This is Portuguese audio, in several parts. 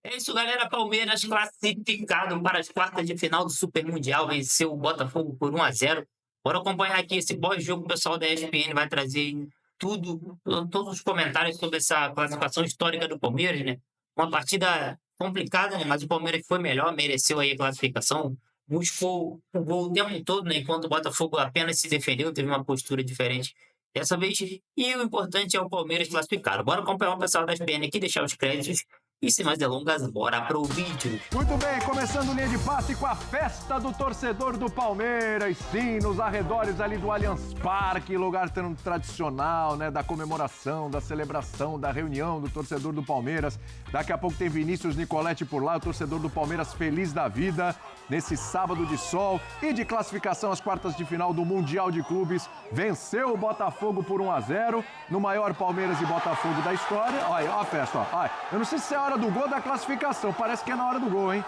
É isso, galera. Palmeiras classificado para as quartas de final do Super Mundial. Venceu o Botafogo por 1-0. Bora acompanhar aqui esse pós-jogo. O pessoal da ESPN vai trazer tudo, todos os comentários sobre essa classificação histórica do Palmeiras, né? Uma partida complicada, né? Mas o Palmeiras foi melhor, mereceu aí a classificação. Buscou o gol o tempo todo, né? Enquanto o Botafogo apenas se defendeu, teve uma postura diferente dessa vez. E o importante é o Palmeiras classificado. Bora acompanhar o pessoal da ESPN aqui, deixar os créditos. E sem mais delongas, bora pro vídeo. Muito bem, começando linha de passe com a festa do torcedor do Palmeiras. Sim, nos arredores ali do Allianz Parque, lugar tão tradicional, né? Da comemoração, da celebração, da reunião do torcedor do Palmeiras. Daqui a pouco tem Vinícius Nicoletti por lá, o torcedor do Palmeiras feliz da vida. Nesse sábado de sol e de classificação às quartas de final do Mundial de Clubes. Venceu o Botafogo por 1-0, no maior Palmeiras e Botafogo da história. Olha, ó a festa, ó. Olha, eu não sei se é a hora do gol ou da classificação, parece que é na hora do gol, hein?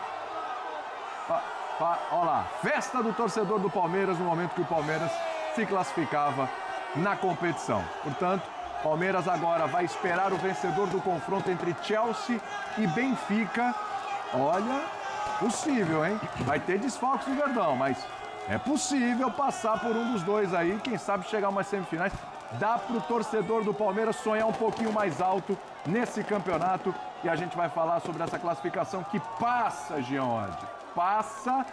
Olha lá, festa do torcedor do Palmeiras no momento que o Palmeiras se classificava na competição. Portanto, Palmeiras agora vai esperar o vencedor do confronto entre Chelsea e Benfica. Olha... possível, hein? Vai ter desfalques no Verdão, mas é possível passar por um dos dois aí. Quem sabe chegar a umas semifinais. Dá pro torcedor do Palmeiras sonhar um pouquinho mais alto nesse campeonato. E a gente vai falar sobre essa classificação que passa, Gianodi. Passa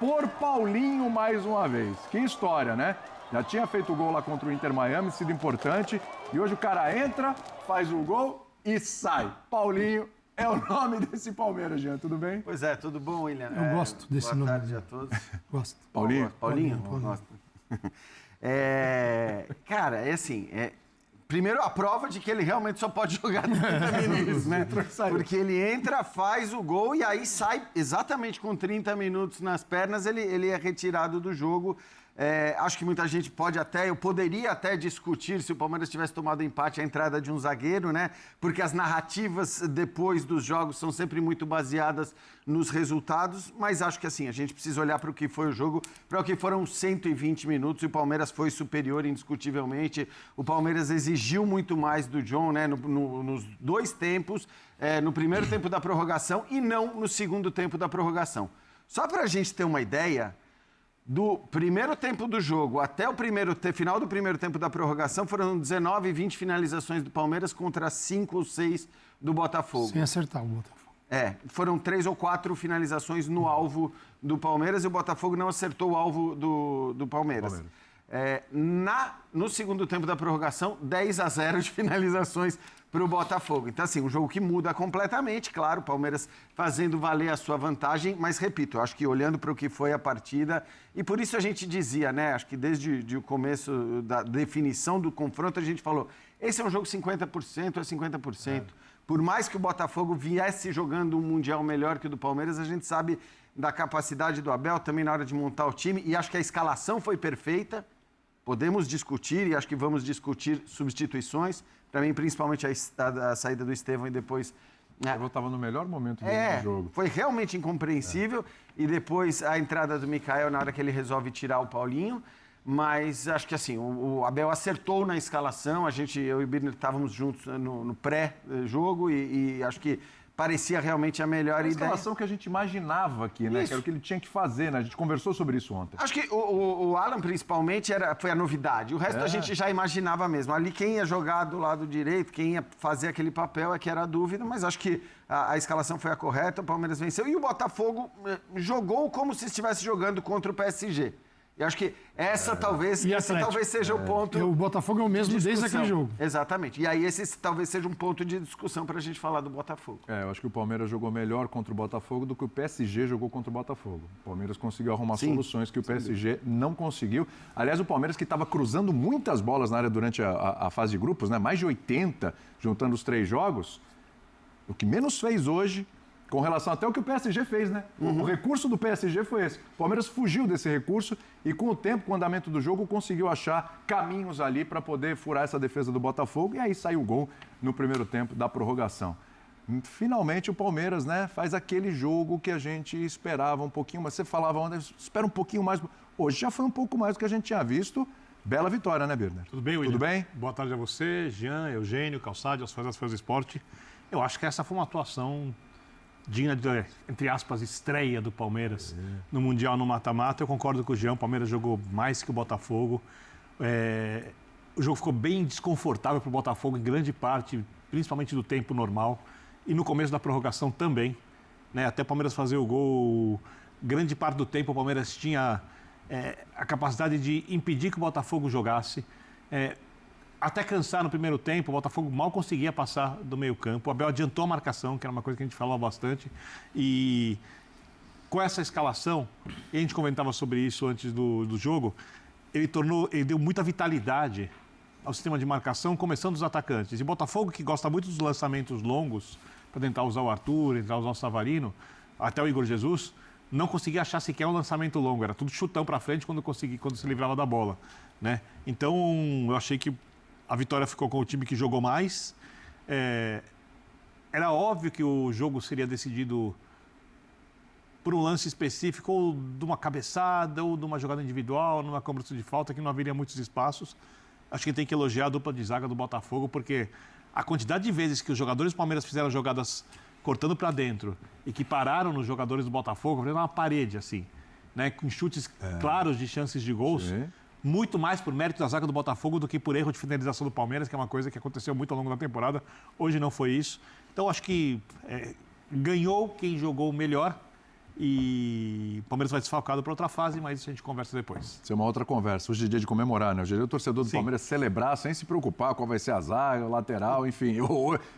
por Paulinho mais uma vez. Que história, né? Já tinha feito o gol lá contra o Inter Miami, sido importante. E hoje o cara entra, faz o gol e sai. Paulinho é o nome desse Palmeiras, Jean. Tudo bem? Pois é, tudo bom, William? Eu gosto desse nome. Boa tarde a todos. Gosto. Paulinho? Paulinho? Gosto. Cara, é assim... Primeiro, a prova de que ele realmente só pode jogar 30 minutos, né? Porque ele entra, faz o gol e aí sai exatamente com 30 minutos nas pernas, ele é retirado do jogo. Acho que muita gente eu poderia até discutir se o Palmeiras tivesse tomado empate a entrada de um zagueiro, né? Porque as narrativas depois dos jogos são sempre muito baseadas nos resultados, mas acho que assim, a gente precisa olhar para o que foi o jogo, para o que foram 120 minutos, e o Palmeiras foi superior indiscutivelmente. O Palmeiras exigiu muito mais do John, né? Nos dois tempos, no primeiro tempo da prorrogação e não no segundo tempo da prorrogação. Só para a gente ter uma ideia... do primeiro tempo do jogo até o final do primeiro tempo da prorrogação, foram 19 e 20 finalizações do Palmeiras contra 5 ou 6 do Botafogo. Sem acertar o Botafogo. Foram 3 ou 4 finalizações no alvo do Palmeiras e o Botafogo não acertou o alvo do Palmeiras. No segundo tempo da prorrogação, 10-0 de finalizações para o Botafogo. Então, assim, um jogo que muda completamente, claro, o Palmeiras fazendo valer a sua vantagem, mas, repito, eu acho que olhando para o que foi a partida, e por isso a gente dizia, né, acho que desde o começo da definição do confronto, a gente falou, esse é um jogo 50%, é 50%. Por mais que o Botafogo viesse jogando um Mundial melhor que o do Palmeiras, a gente sabe da capacidade do Abel também na hora de montar o time, e acho que a escalação foi perfeita. Podemos discutir, e acho que vamos discutir substituições. Para mim, principalmente a saída do Estevão e depois... Eu estava no melhor momento do jogo. Foi realmente incompreensível. E depois a entrada do Mikael na hora que ele resolve tirar o Paulinho. Mas acho que assim, o Abel acertou na escalação. Eu e o Birner estávamos juntos no pré-jogo e acho que parecia realmente a melhor ideia. A escalação que a gente imaginava aqui, né? Que era o que ele tinha que fazer, né? A gente conversou sobre isso ontem. Acho que o Alan, principalmente, foi a novidade. O resto a gente já imaginava mesmo. Ali, quem ia jogar do lado direito, quem ia fazer aquele papel é que era a dúvida, mas acho que a escalação foi a correta, o Palmeiras venceu. E o Botafogo jogou como se estivesse jogando contra o PSG. E acho que esse talvez seja o ponto. O Botafogo é o mesmo desde aquele jogo. Exatamente. E aí esse talvez seja um ponto de discussão para a gente falar do Botafogo. Eu acho que o Palmeiras jogou melhor contra o Botafogo do que o PSG jogou contra o Botafogo. O Palmeiras conseguiu arrumar soluções que o PSG não conseguiu. Aliás, o Palmeiras que estava cruzando muitas bolas na área durante a fase de grupos, né? Mais de 80, juntando os 3 jogos. O que menos fez hoje, com relação até ao que o PSG fez, né? O recurso do PSG foi esse. O Palmeiras fugiu desse recurso e, com o tempo, com o andamento do jogo, conseguiu achar caminhos ali para poder furar essa defesa do Botafogo. E aí saiu o gol no primeiro tempo da prorrogação. Finalmente, o Palmeiras, né, faz aquele jogo que a gente esperava um pouquinho, mas você falava ontem, espera um pouquinho mais. Hoje já foi um pouco mais do que a gente tinha visto. Bela vitória, né, Birner? Tudo bem, William? Tudo bem? Boa tarde a você, Jean, Eugênio, Calçade, aos fãs das fãs do esporte. Eu acho que essa foi uma atuação digna de, entre aspas, estreia do Palmeiras no Mundial no mata-mata. Eu concordo com o Jean, o Palmeiras jogou mais que o Botafogo. O jogo ficou bem desconfortável para o Botafogo em grande parte, principalmente do tempo normal. E no começo da prorrogação também. Né? Até o Palmeiras fazer o gol, grande parte do tempo o Palmeiras tinha a capacidade de impedir que o Botafogo jogasse. Até cansar no primeiro tempo, o Botafogo mal conseguia passar do meio campo. O Abel adiantou a marcação, que era uma coisa que a gente falava bastante. E com essa escalação, e a gente comentava sobre isso antes do jogo, ele deu muita vitalidade ao sistema de marcação, começando dos atacantes. E o Botafogo, que gosta muito dos lançamentos longos, para tentar usar o Arthur, tentar usar o Savarino, até o Igor Jesus, não conseguia achar sequer um lançamento longo. Era tudo chutão para frente quando se livrava da bola. Né? Então, eu achei que a vitória ficou com o time que jogou mais. Era óbvio que o jogo seria decidido por um lance específico, ou de uma cabeçada, ou de uma jogada individual, numa cobrança de falta, que não haveria muitos espaços. Acho que tem que elogiar a dupla de zaga do Botafogo, porque a quantidade de vezes que os jogadores do Palmeiras fizeram jogadas cortando para dentro e que pararam nos jogadores do Botafogo, fazendo uma parede, assim, né, com chutes claros de chances de gols. Sim. Muito mais por mérito da zaga do Botafogo do que por erro de finalização do Palmeiras, que é uma coisa que aconteceu muito ao longo da temporada. Hoje não foi isso. Então, acho que ganhou quem jogou melhor e o Palmeiras vai desfalcado para outra fase, mas isso a gente conversa depois. Isso é uma outra conversa. Hoje é dia de comemorar, né? Hoje é dia do torcedor do Palmeiras celebrar sem se preocupar qual vai ser a zaga, o lateral, enfim.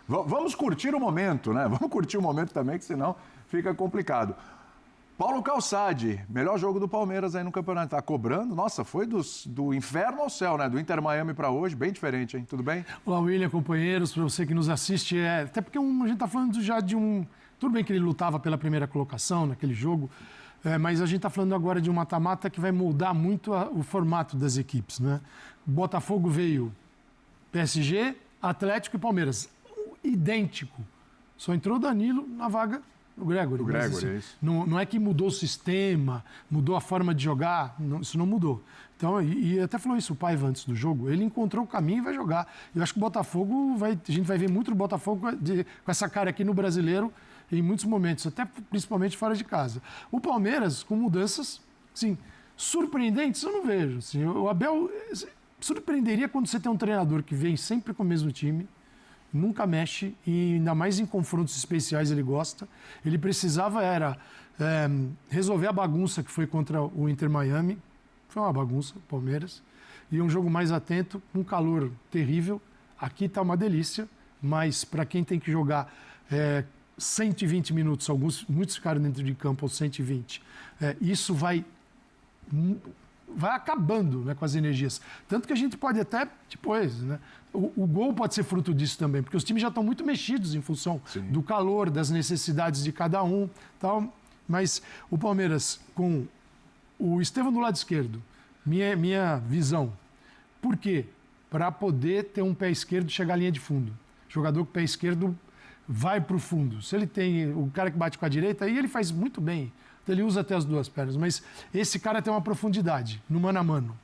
Vamos curtir o momento, né? Vamos curtir o momento também, que senão fica complicado. Paulo Calçade, melhor jogo do Palmeiras aí no campeonato. Tá cobrando? Nossa, foi do inferno ao céu, né? Do Inter Miami para hoje, bem diferente, hein? Tudo bem? Olá, William, companheiros, para você que nos assiste. Até porque a gente tá falando já de um... Tudo bem que ele lutava pela primeira colocação naquele jogo, mas a gente tá falando agora de um mata-mata que vai moldar muito o formato das equipes, né? Botafogo veio PSG, Atlético e Palmeiras. Idêntico. Só entrou o Danilo na vaga o Gregory. O Gregory, é isso. Não é que mudou o sistema, mudou a forma de jogar, isso não mudou. Então, e até falou isso o Paiva antes do jogo, ele encontrou o caminho e vai jogar. Eu acho que o Botafogo, a gente vai ver muito o Botafogo com essa cara aqui no Brasileiro em muitos momentos, até principalmente fora de casa. O Palmeiras, com mudanças, assim, surpreendentes, eu não vejo. Assim, o Abel surpreenderia quando você tem um treinador que vem sempre com o mesmo time, nunca mexe, e ainda mais em confrontos especiais ele gosta. Ele precisava resolver a bagunça que foi contra o Inter Miami. Foi uma bagunça, Palmeiras. E um jogo mais atento, um calor terrível. Aqui está uma delícia, mas para quem tem que jogar 120 minutos, muitos ficaram dentro de campo aos 120, isso vai acabando, né, com as energias. Tanto que a gente pode até, depois, né, o gol pode ser fruto disso também, porque os times já estão muito mexidos em função do calor, das necessidades de cada um, tal. Mas o Palmeiras, com o Estevão do lado esquerdo, minha visão, por quê? Para poder ter um pé esquerdo e chegar à linha de fundo. Jogador com o pé esquerdo vai para o fundo. Se ele tem o cara que bate com a direita, aí ele faz muito bem. Então ele usa até as duas pernas. Mas esse cara tem uma profundidade no mano a mano.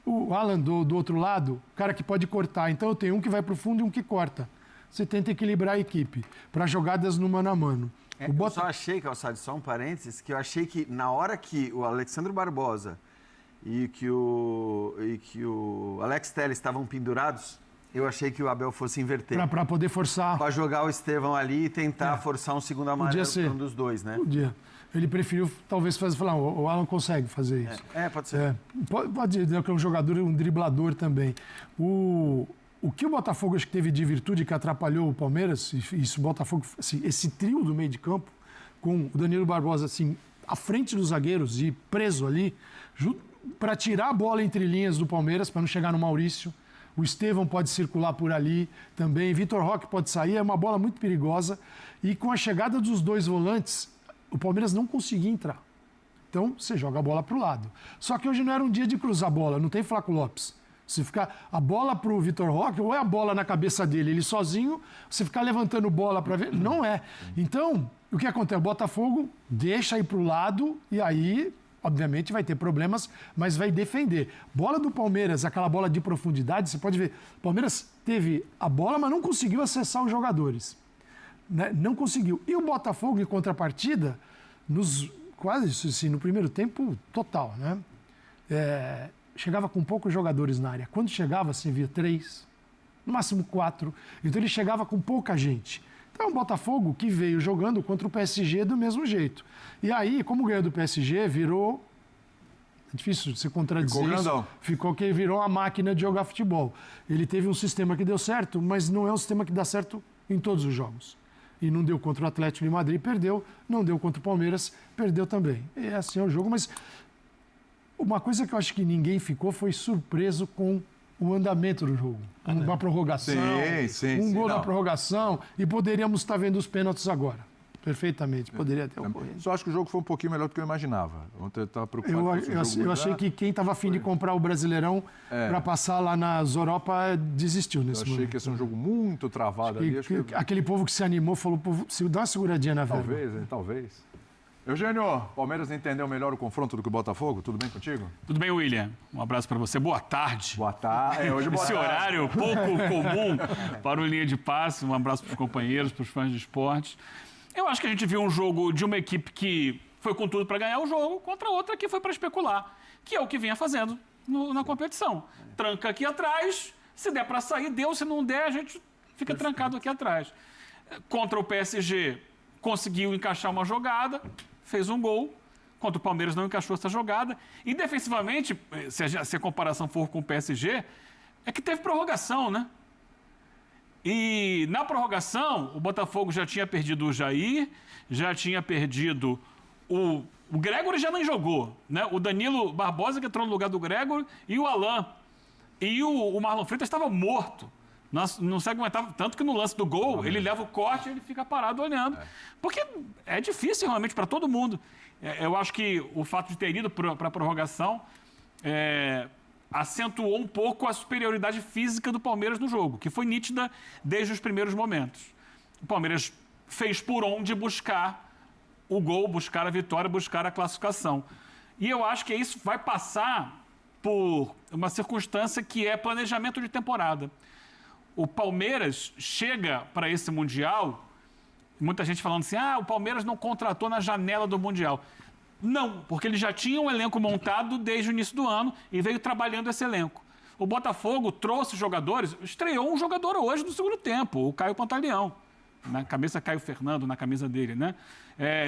O Alan, do outro lado, o cara que pode cortar. Então eu tenho um que vai para o fundo e um que corta. Você tenta equilibrar a equipe para jogadas no mano a mano. Eu só achei, Calçado, só um parênteses, que eu achei que na hora que o Alexandre Barbosa e que o Alex Telles estavam pendurados, eu achei que o Abel fosse inverter. Para poder forçar. Para jogar o Estevão ali e tentar forçar um segundo amarelo para um dos dois, né? Podia. Ele preferiu talvez falar, o Alan consegue fazer isso. Pode ser. Pode dizer que é um jogador, um driblador também. O que o Botafogo acho que teve de virtude que atrapalhou o Palmeiras, isso, o Botafogo, assim, esse trio do meio de campo, com o Danilo Barbosa assim, à frente dos zagueiros e preso ali, para tirar a bola entre linhas do Palmeiras, para não chegar no Maurício. O Estevão pode circular por ali também. Vitor Roque pode sair. É uma bola muito perigosa. E com a chegada dos dois volantes, o Palmeiras não conseguia entrar. Então, você joga a bola para o lado. Só que hoje não era um dia de cruzar a bola. Não tem Flaco Lopes. Se ficar a bola para o Vitor Roque, ou é a bola na cabeça dele, ele sozinho, você ficar levantando bola para ver. Não é. Então, o que acontece? O Botafogo deixa ir para o lado e aí... Obviamente vai ter problemas, mas vai defender. Bola do Palmeiras, aquela bola de profundidade, você pode ver, o Palmeiras teve a bola, mas não conseguiu acessar os jogadores. né, não conseguiu. E o Botafogo, em contrapartida, quase assim, no primeiro tempo total, né? Chegava com poucos jogadores na área. Quando chegava, você via 3, no máximo 4. Então ele chegava com pouca gente. Então é um Botafogo que veio jogando contra o PSG do mesmo jeito. E aí, como ganhou do PSG, virou... É difícil você contradizer isso. Virou uma máquina de jogar futebol. Ele teve um sistema que deu certo, mas não é um sistema que dá certo em todos os jogos. E não deu contra o Atlético de Madrid, perdeu. Não deu contra o Palmeiras, perdeu também. É assim é o jogo, mas uma coisa que eu acho que ninguém ficou foi surpreso com o andamento do jogo. Uma prorrogação, um gol na prorrogação, e poderíamos estar vendo os pênaltis agora. Perfeitamente, poderia ter ocorrido. Só acho que o jogo foi um pouquinho melhor do que eu imaginava. Ontem eu estava preocupado. Eu achei que quem estava afim de comprar o Brasileirão para passar lá nas Europa desistiu nesse momento. Eu achei que ia ser um jogo muito travado ali. Aquele povo que se animou falou, dá uma seguradinha na verba. Talvez. Eugênio, Palmeiras entendeu melhor o confronto do que o Botafogo? Tudo bem contigo? Tudo bem, William. Um abraço para você. Boa tarde. Boa tarde. Hoje Esse horário pouco comum para o Linha de Passe. Um abraço para os companheiros, para os fãs de esporte. Eu acho que a gente viu um jogo de uma equipe que foi com tudo para ganhar o jogo contra outra que foi para especular, que é o que vinha fazendo na competição. Tranca aqui atrás, se der para sair, deu. Se não der, a gente fica trancado aqui atrás. Contra o PSG, conseguiu encaixar uma jogada, fez um gol. Contra o Palmeiras não encaixou essa jogada. E defensivamente, se a comparação for com o PSG, é que teve prorrogação, né? E na prorrogação, o Botafogo já tinha perdido o Jair, já tinha perdido o Gregori, já nem jogou, né? O Danilo Barbosa, que entrou no lugar do Gregori, e o Alain. E o Marlon Freitas estava morto. Não se aguentava, tanto que no lance do gol, ele leva o corte e ele fica parado olhando. Porque é difícil realmente para todo mundo. Eu acho que o fato de ter ido para a prorrogação acentuou um pouco a superioridade física do Palmeiras no jogo, que foi nítida desde os primeiros momentos. O Palmeiras fez por onde buscar o gol, buscar a vitória, buscar a classificação. E eu acho que isso vai passar por uma circunstância que é planejamento de temporada. O Palmeiras chega para esse Mundial, muita gente falando assim, o Palmeiras não contratou na janela do Mundial. Não, porque ele já tinha um elenco montado desde o início do ano e veio trabalhando esse elenco. O Botafogo trouxe jogadores, estreou um jogador hoje no segundo tempo, o Caio Pantaleão. Na cabeça Caio Fernando, na camisa dele, né?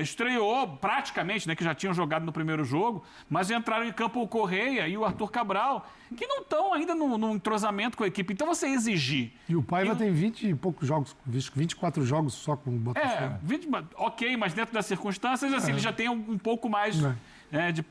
Estreou praticamente, né, que já tinham jogado no primeiro jogo, mas entraram em campo o Correia e o Arthur Cabral, que não estão ainda no entrosamento com a equipe. Então você exigir... E o Paiva tem 20 e poucos jogos, 24 jogos só com o Botafogo. 20, ok, mas dentro das circunstâncias, assim, ele já tem um pouco mais...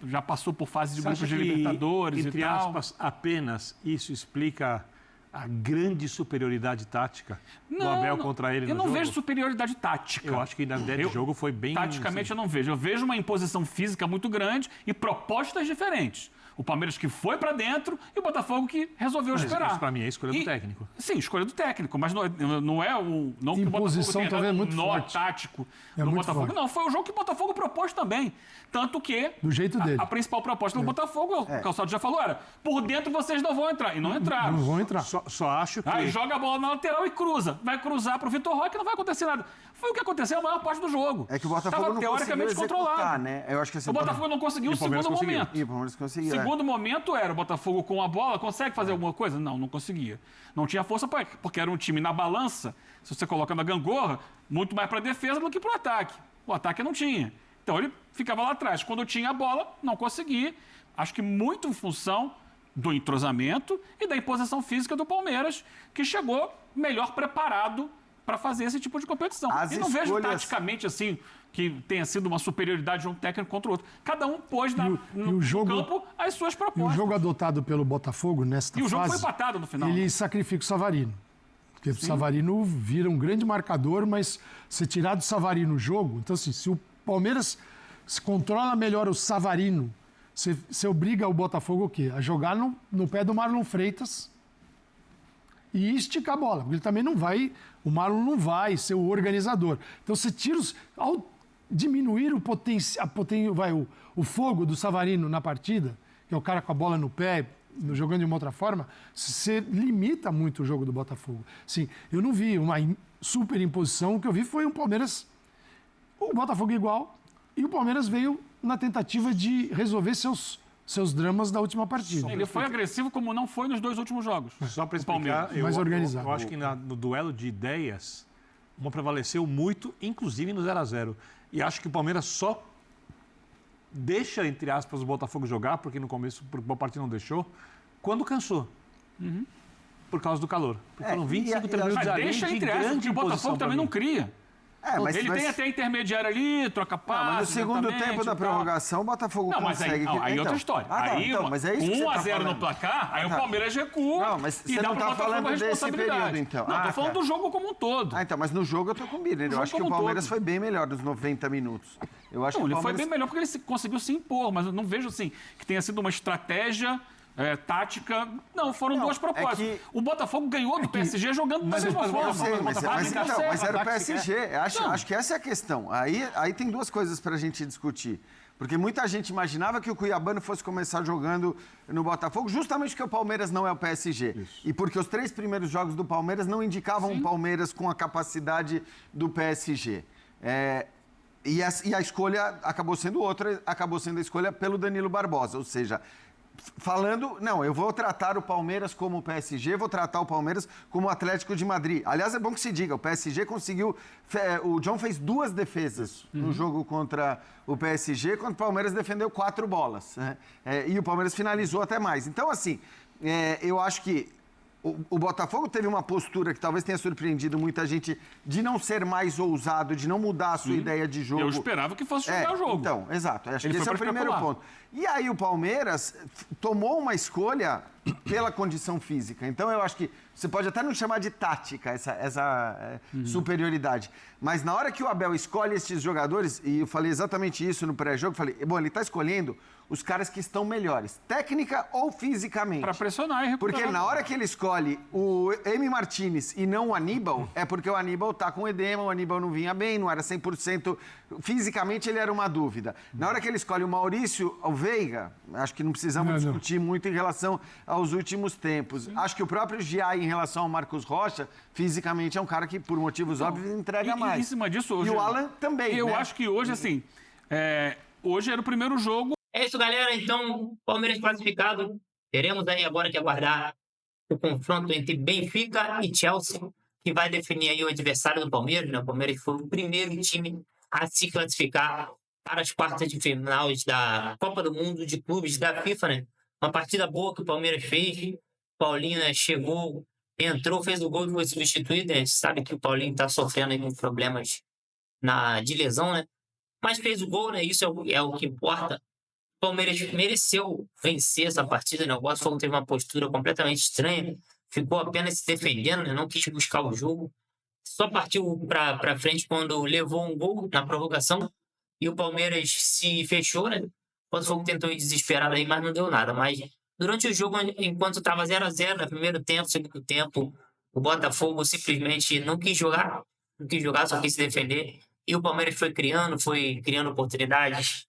já passou por fase de grupos de Libertadores entre e tal. Aspas, apenas isso explica a grande superioridade tática do Abel contra ele no jogo? Eu não vejo superioridade tática. Eu acho que na ideia de jogo foi bem... Taticamente eu não vejo. Eu vejo uma imposição física muito grande e propostas diferentes. O Palmeiras que foi para dentro e o Botafogo que resolveu esperar. Isso para mim é a escolha do técnico. Sim, escolha do técnico, mas não é o... Não que o Botafogo tenha dado um nó tático no Botafogo. Forte. Não, foi o jogo que o Botafogo propôs também. Tanto que... Do jeito dele. A principal proposta do Botafogo, o Calçado já falou, era por dentro vocês não vão entrar. E não entraram. Não vão entrar. Só acho que... Aí joga a bola na lateral e cruza. Vai cruzar pro Vitor Roque e não vai acontecer nada. Foi o que aconteceu a maior parte do jogo. É que o Botafogo não teoricamente controlado, né? Eu acho que assim, o Botafogo não conseguiu o segundo momento. E o Palmeiras conseguiu. Segundo momento era o Botafogo com a bola. Consegue fazer alguma coisa? Não conseguia. Não tinha força porque era um time na balança. Se você coloca na gangorra, muito mais para defesa do que para o ataque. O ataque não tinha. Então ele ficava lá atrás. Quando tinha a bola, não conseguia. Acho que muito em função do entrosamento e da imposição física do Palmeiras, que chegou melhor preparado para fazer esse tipo de competição. E não vejo taticamente assim que tenha sido uma superioridade de um técnico contra o outro. Cada um pôs no campo as suas propostas. E o jogo adotado pelo Botafogo nesta fase... E o jogo foi empatado no final. Ele sacrifica o Savarino. Porque o Savarino vira um grande marcador, mas se tirar do Savarino o jogo... Então, assim, se o Palmeiras se controla melhor o Savarino, você obriga o Botafogo o quê? A jogar no pé do Marlon Freitas e esticar a bola. Porque ele também não vai... O Marlon não vai ser o organizador. Então, você tira ao diminuir o fogo do Savarino na partida, que é o cara com a bola no pé, jogando de uma outra forma, você limita muito o jogo do Botafogo. Sim, eu não vi super imposição. O que eu vi foi um Palmeiras, o Botafogo igual, e o Palmeiras veio na tentativa de resolver seus dramas da última partida. Ele foi agressivo como não foi nos 2 últimos jogos. Só para O Palmeiras. explicar, Mais organizado. eu acho que no duelo de ideias, uma prevaleceu muito, inclusive no 0-0. E acho que o Palmeiras só deixa, entre aspas, o Botafogo jogar, porque no começo a partida não deixou, quando cansou. Por causa do calor. Porque foram 25, 30 minutos Mas ali deixa de entre aspas, grande porque o Botafogo imposição também pra não mim. cria. Ele tem até intermediário ali, troca passe. Mas no segundo lentamente tempo da e tal. prorrogação, o Botafogo Não, mas consegue... aí é outra história. Aí, mas é isso que você 1 tá a 0 no falando. placar, aí o Palmeiras recua Não, mas e você dá não pro tá Botafogo a falando desse responsabilidade. período, então. Não, tô falando do jogo como um todo. então, mas no jogo eu tô com o Birner. Eu jogo acho que o como um Palmeiras todo. foi bem melhor nos 90 minutos. Eu acho Não, que ele o foi Palmeiras... bem melhor porque ele conseguiu se impor, mas eu não vejo assim que tenha sido uma estratégia tática. Não, foram duas propostas. que- O Botafogo ganhou do PSG jogando da mesma forma. Eu sei, mas era o Ataque PSG. Não. Acho que essa é a questão. Aí tem duas coisas para a gente discutir. Porque muita gente imaginava que o Cuiabano fosse começar jogando no Botafogo, justamente porque o Palmeiras não é o PSG. E porque os 3 primeiros jogos do Palmeiras não indicavam um Palmeiras com a capacidade do PSG. E a escolha acabou sendo outra, acabou sendo a escolha pelo Danilo Barbosa. Ou seja, falando, não, eu vou tratar o Palmeiras como o PSG, vou tratar o Palmeiras como o Atlético de Madrid. Aliás, é bom que se diga, o PSG conseguiu... O John fez 2 defesas no jogo contra o PSG, quando o Palmeiras defendeu 4 bolas. Né? E o Palmeiras finalizou até mais. Então, assim, eu acho que o Botafogo teve uma postura que talvez tenha surpreendido muita gente de não ser mais ousado, de não mudar a sua ideia de jogo. Eu esperava que fosse jogar o jogo. Então, exato. Acho Ele que esse é foi o pra primeiro especular. ponto. E aí o Palmeiras tomou uma escolha pela condição física. Então eu acho que você pode até não chamar de tática essa superioridade. Mas na hora que o Abel escolhe esses jogadores, e eu falei exatamente isso no pré-jogo, falei, bom, ele está escolhendo os caras que estão melhores, técnica ou fisicamente. Para pressionar e recuperar. Porque na hora que ele escolhe o Emi Martinez e não o Aníbal, é porque o Aníbal tá com edema, o Aníbal não vinha bem, não era 100%. Fisicamente ele era uma dúvida. Na hora que ele escolhe o Maurício, o Veiga, acho que não precisamos discutir muito em relação aos últimos tempos. Acho que o próprio Giai, em relação ao Marcos Rocha, fisicamente é um cara que, por motivos óbvios, entrega mais. E em cima disso, hoje, E o Alan também, eu né? acho que hoje, assim, hoje era o primeiro jogo. É isso, galera. Então, Palmeiras classificado. Teremos aí agora que aguardar o confronto entre Benfica e Chelsea, que vai definir aí o adversário do Palmeiras, né? O Palmeiras foi o primeiro time a se classificar para as quartas de finais da Copa do Mundo de Clubes da FIFA, né? Uma partida boa que o Palmeiras fez. Paulinho, né, chegou, entrou, fez o gol e foi substituído. A gente sabe que o Paulinho está sofrendo aí com problemas de lesão, né? Mas fez o gol, né? Isso é o que importa. O Palmeiras mereceu vencer essa partida, né? O Botafogo teve uma postura completamente estranha, ficou apenas se defendendo, né? Não quis buscar o jogo, só partiu para frente quando levou um gol na prorrogação e o Palmeiras se fechou, né? O Botafogo tentou ir desesperado aí, mas não deu nada. Mas durante o jogo, enquanto estava 0-0 no primeiro tempo, segundo tempo, o Botafogo simplesmente não quis jogar, só quis se defender. E o Palmeiras foi criando oportunidades,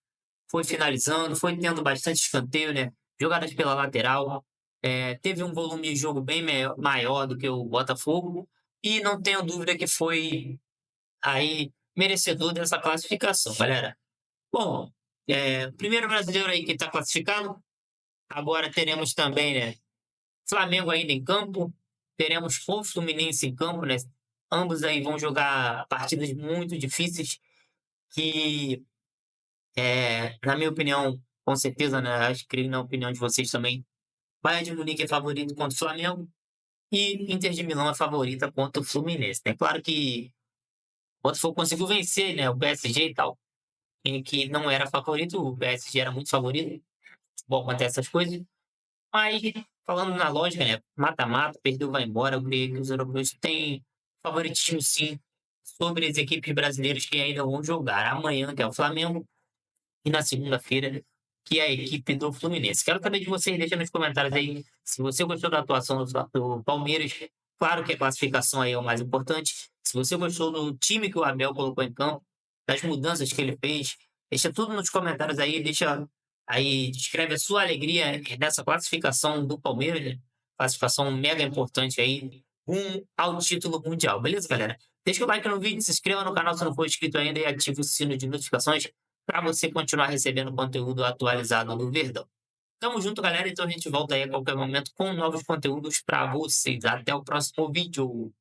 foi finalizando, foi tendo bastante escanteio, né? Jogadas pela lateral. Teve um volume de jogo bem maior do que o Botafogo. E não tenho dúvida que foi aí merecedor dessa classificação, galera. Bom, primeiro brasileiro aí que está classificado. Agora teremos também, né, Flamengo ainda em campo. Teremos o Fluminense em campo, né? Ambos aí vão jogar partidas muito difíceis que, na minha opinião, com certeza, né, acho que na opinião de vocês também, Bayern de Munique é favorito contra o Flamengo e Inter de Milão é favorita contra o Fluminense. É claro que o Botafogo conseguiu vencer, né, o PSG e tal, em que não era favorito, o PSG era muito favorito. Bom, acontece essas coisas. Mas, falando na lógica, né, mata-mata, perdeu, vai embora. Eu creio que os europeus têm favoritismo, sim, sobre as equipes brasileiras que ainda vão jogar amanhã, que é o Flamengo, e na segunda-feira, que é a equipe do Fluminense. Quero saber de vocês, deixa nos comentários aí se você gostou da atuação do Palmeiras. Claro que a classificação aí é o mais importante. Se você gostou do time que o Abel colocou em campo, das mudanças que ele fez, deixa tudo nos comentários aí, descreve a sua alegria nessa classificação do Palmeiras, né? Classificação mega importante aí, ao título mundial. Beleza, galera? Deixa o like no vídeo, se inscreva no canal se não for inscrito ainda e ative o sino de notificações para você continuar recebendo conteúdo atualizado do Verdão. Tamo junto, galera. Então a gente volta aí a qualquer momento com novos conteúdos para vocês. Até o próximo vídeo.